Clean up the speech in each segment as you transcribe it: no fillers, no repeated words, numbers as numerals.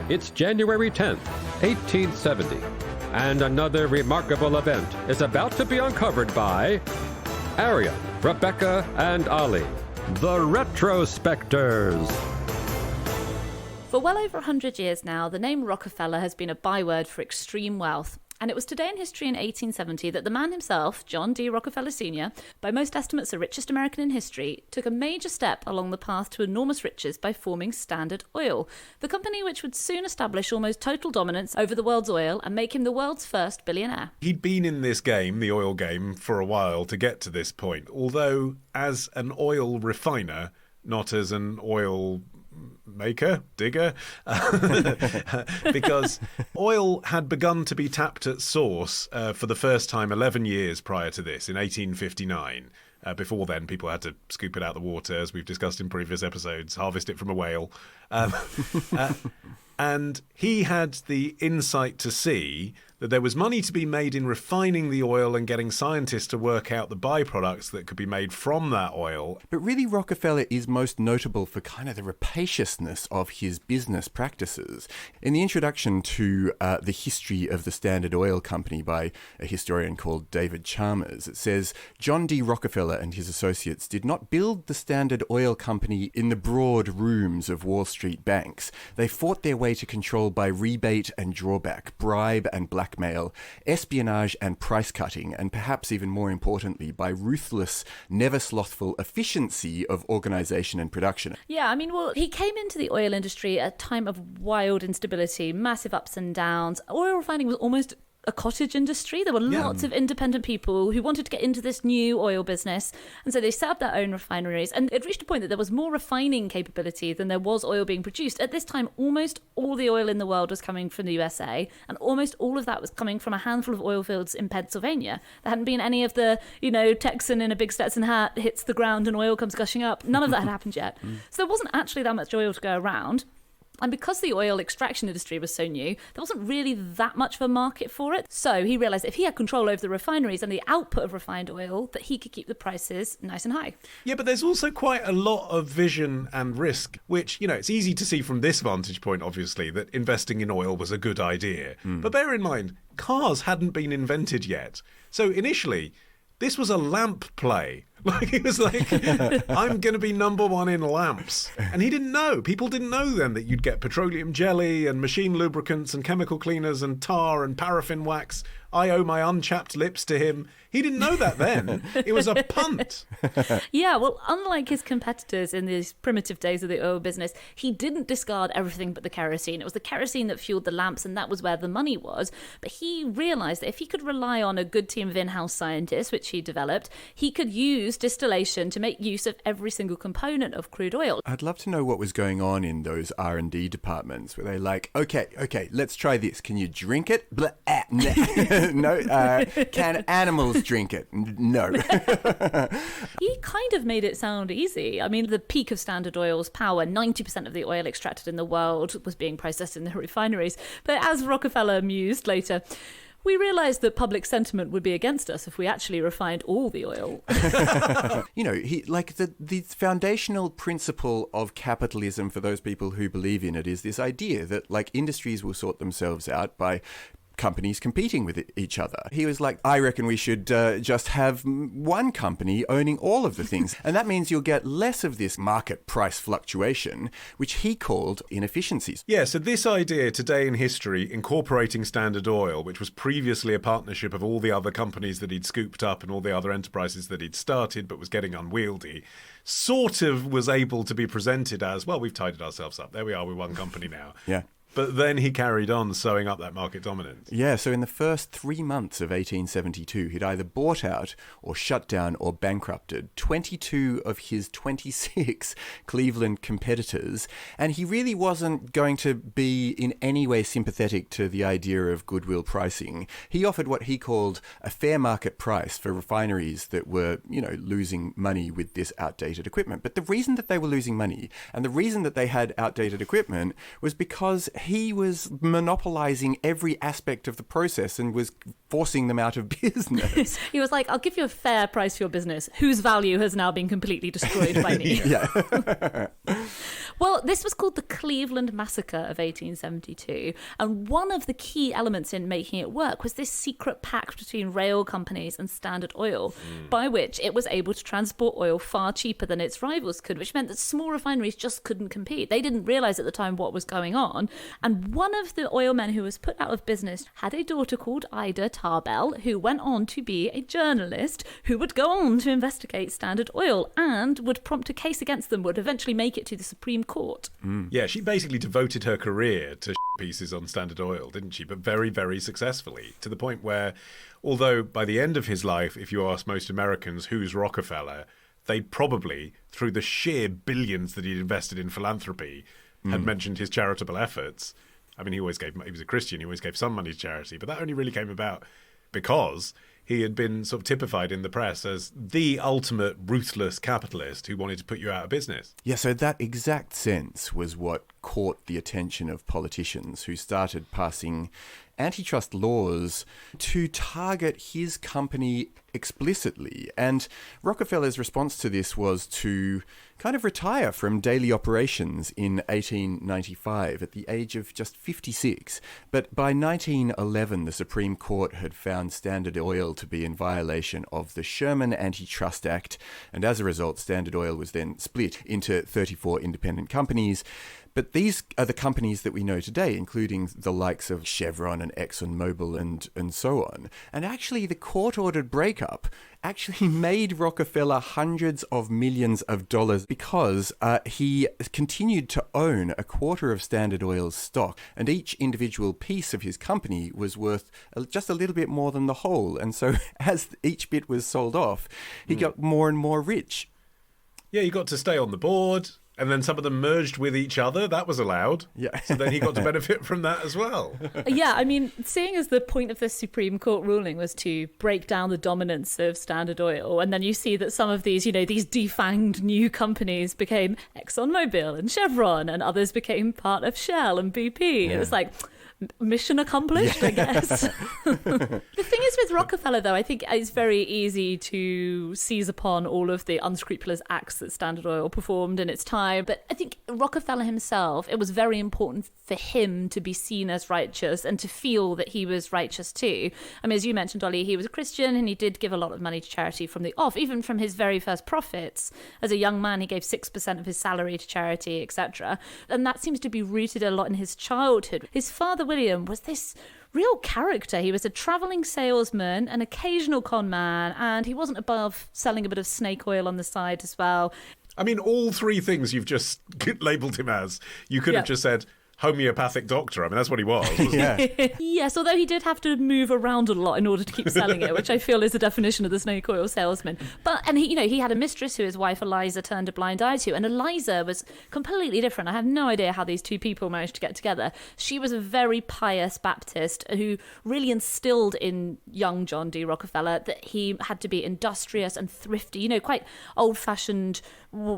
It's January 10th, 1870, and another remarkable event is about to be uncovered by Arion, Rebecca, and Olly, the Retrospectors. For well over 100 years now, the name Rockefeller has been a byword for extreme wealth. And it was today in history in 1870 that the man himself, John D. Rockefeller Sr., by most estimates the richest American in history, took a major step along the path to enormous riches by forming Standard Oil, the company which would soon establish almost total dominance over the world's oil and make him the world's first billionaire. He'd been in this game, the oil game, for a while to get to this point, although as an oil refiner, not as an oil digger, because oil had begun to be tapped at source for the first time 11 years prior to this, in 1859. Before then, people had to scoop it out of the water, as we've discussed in previous episodes, harvest it from a whale. And he had the insight to see that there was money to be made in refining the oil and getting scientists to work out the byproducts that could be made from that oil. But really, Rockefeller is most notable for kind of the rapaciousness of his business practices. In the introduction to The History of the Standard Oil Company by a historian called David Chalmers, it says, John D. Rockefeller and his associates did not build the Standard Oil Company in the broad rooms of Wall Street banks. They fought their way to control by rebate and drawback, bribe and blackmail, espionage and price cutting, and perhaps even more importantly, by ruthless, never slothful efficiency of organization and production. Yeah, I mean, well, he came into the oil industry at a time of wild instability, massive ups and downs. Oil refining was almost a cottage industry. There were lots of independent people who wanted to get into this new oil business, and so they set up their own refineries, and it reached a point that there was more refining capability than there was oil being produced. At this time, almost all the oil in the world was coming from the USA, and almost all of that was coming from a handful of oil fields in Pennsylvania. There hadn't been any of the, Texan in a big Stetson hat hits the ground and oil comes gushing up. None of that had happened yet. So there wasn't actually that much oil to go around. And because the oil extraction industry was so new, there wasn't really that much of a market for it. So he realised if he had control over the refineries and the output of refined oil, that he could keep the prices nice and high. Yeah, but there's also quite a lot of vision and risk, which, it's easy to see from this vantage point, obviously, that investing in oil was a good idea. But bear in mind, cars hadn't been invented yet. So initially, this was a lamp play. He was like, I'm going to be number one in lamps. And he didn't know. People didn't know then that you'd get petroleum jelly and machine lubricants and chemical cleaners and tar and paraffin wax. I owe my unchapped lips to him. He didn't know that then. It was a punt. Yeah, well, unlike his competitors in these primitive days of the oil business, he didn't discard everything but the kerosene. It was the kerosene that fueled the lamps, and that was where the money was. But he realised that if he could rely on a good team of in-house scientists, which he developed, he could use distillation to make use of every single component of crude oil. I'd love to know what was going on in those R&D departments where they're like, okay, let's try this. Can you drink it? Blah, no. Can animals drink it? No. He kind of made it sound easy. I mean, the peak of Standard Oil's power, 90% of the oil extracted in the world was being processed in the refineries. But as Rockefeller mused later, we realised that public sentiment would be against us if we actually refined all the oil. The foundational principle of capitalism for those people who believe in it is this idea that industries will sort themselves out by companies competing with each other. He was like, I reckon we should just have one company owning all of the things. And that means you'll get less of this market price fluctuation, which he called inefficiencies. Yeah, so this idea today in history, incorporating Standard Oil, which was previously a partnership of all the other companies that he'd scooped up and all the other enterprises that he'd started but was getting unwieldy, sort of was able to be presented as, well, we've tidied ourselves up. There we are, we're one company now. Yeah. But then he carried on sewing up that market dominance. Yeah, so in the first 3 months of 1872, he'd either bought out or shut down or bankrupted 22 of his 26 Cleveland competitors, and he really wasn't going to be in any way sympathetic to the idea of goodwill pricing. He offered what he called a fair market price for refineries that were, losing money with this outdated equipment. But the reason that they were losing money and the reason that they had outdated equipment was because he was monopolizing every aspect of the process and was forcing them out of business. He was like, I'll give you a fair price for your business, whose value has now been completely destroyed by me. Yeah. Well, this was called the Cleveland Massacre of 1872. And one of the key elements in making it work was this secret pact between rail companies and Standard Oil, by which it was able to transport oil far cheaper than its rivals could, which meant that small refineries just couldn't compete. They didn't realize at the time what was going on. And one of the oil men who was put out of business had a daughter called Ida Tarbell, who went on to be a journalist who would go on to investigate Standard Oil and would prompt a case against them, would eventually make it to the Supreme Court. Yeah, she basically devoted her career to pieces on Standard Oil, didn't she? But very, very successfully, to the point where, although by the end of his life, if you ask most Americans who's Rockefeller, they'd probably, through the sheer billions that he'd invested in philanthropy, had mentioned his charitable efforts. I mean, he was a Christian, he always gave some money to charity, but that only really came about because he had been sort of typified in the press as the ultimate ruthless capitalist who wanted to put you out of business. Yeah, so that exact sense was what caught the attention of politicians who started passing antitrust laws to target his company explicitly. And Rockefeller's response to this was to kind of retire from daily operations in 1895 at the age of just 56. But by 1911, the Supreme Court had found Standard Oil to be in violation of the Sherman Antitrust Act. And as a result, Standard Oil was then split into 34 independent companies. But these are the companies that we know today, including the likes of Chevron and ExxonMobil and so on. And actually, the court-ordered breakup actually made Rockefeller hundreds of millions of dollars because he continued to own a quarter of Standard Oil's stock, and each individual piece of his company was worth just a little bit more than the whole. And so as each bit was sold off, he got more and more rich. Yeah, he got to stay on the board. And then some of them merged with each other. That was allowed. Yeah. So then he got to benefit from that as well. Yeah, I mean, seeing as the point of the Supreme Court ruling was to break down the dominance of Standard Oil, and then you see that some of these, these defanged new companies became ExxonMobil and Chevron, and others became part of Shell and BP. It was like, mission accomplished, I guess. The thing is with Rockefeller, though, I think it's very easy to seize upon all of the unscrupulous acts that Standard Oil performed in its time. But I think Rockefeller himself, it was very important for him to be seen as righteous and to feel that he was righteous too. I mean, as you mentioned, Olly, he was a Christian and he did give a lot of money to charity from the off, even from his very first profits. As a young man, he gave 6% of his salary to charity, etc. And that seems to be rooted a lot in his childhood. His father, William, was this real character. He was a travelling salesman, an occasional con man, and he wasn't above selling a bit of snake oil on the side as well. I mean, all three things you've just labelled him as, you could have just said homeopathic doctor. I mean, that's what he was, wasn't Yeah. Yes, although he did have to move around a lot in order to keep selling it, which I feel is the definition of the snake oil salesman. And he had a mistress who his wife Eliza turned a blind eye to, and Eliza was completely different. I have no idea how these two people managed to get together. She was a very pious Baptist who really instilled in young John D. Rockefeller that he had to be industrious and thrifty, quite old-fashioned,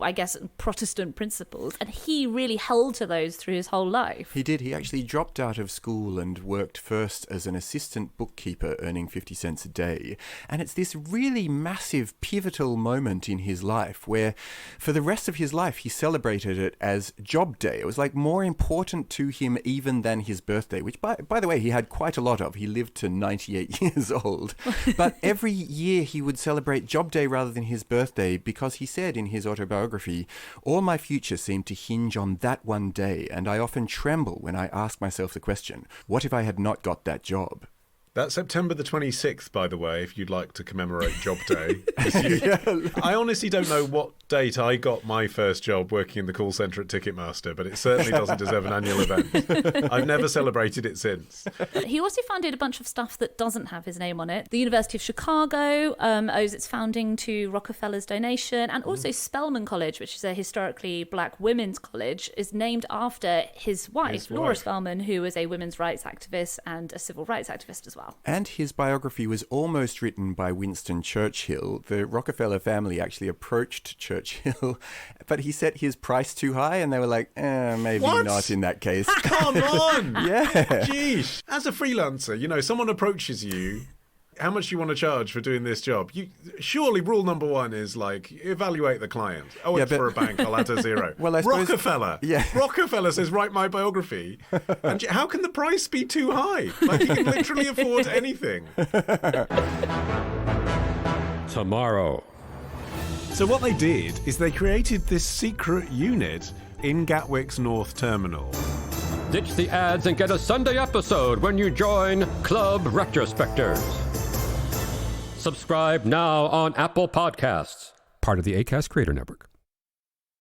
I guess, Protestant principles. And he really held to those through his whole life. He did. He actually dropped out of school and worked first as an assistant bookkeeper, earning 50 cents a day. And it's this really massive, pivotal moment in his life where, for the rest of his life, he celebrated it as Job Day. It was like more important to him even than his birthday, which, by the way, he had quite a lot of. He lived to 98 years old. But every year he would celebrate Job Day rather than his birthday because he said in his autobiography, "All my future seemed to hinge on that one day, and I often tremble when I ask myself the question, what if I had not got that job?" That's September the 26th, by the way, if you'd like to commemorate Job Day this year. I honestly don't know what date I got my first job working in the call centre at Ticketmaster, but it certainly doesn't deserve an annual event. I've never celebrated it since. He also founded a bunch of stuff that doesn't have his name on it. The University of Chicago owes its founding to Rockefeller's donation, and also Spelman College, which is a historically black women's college, is named after his wife, Laura Spelman, who was a women's rights activist and a civil rights activist as well. And his biography was almost written by Winston Churchill. The Rockefeller family actually approached Churchill, but he set his price too high, and they were like, maybe not in that case. Come on! Yeah. Jeez. As a freelancer, someone approaches you how much do you want to charge for doing this job? Surely rule number one is like, evaluate the client. Oh, it's for a bank, I'll add a zero. Well, I suppose, Rockefeller. Yeah. Rockefeller says, write my biography. And how can the price be too high? Like, he can literally afford anything. Tomorrow. So what they did is they created this secret unit in Gatwick's North Terminal. Ditch the ads and get a Sunday episode when you join Club Retrospectors. Subscribe now on Apple Podcasts, part of the Acast Creator Network.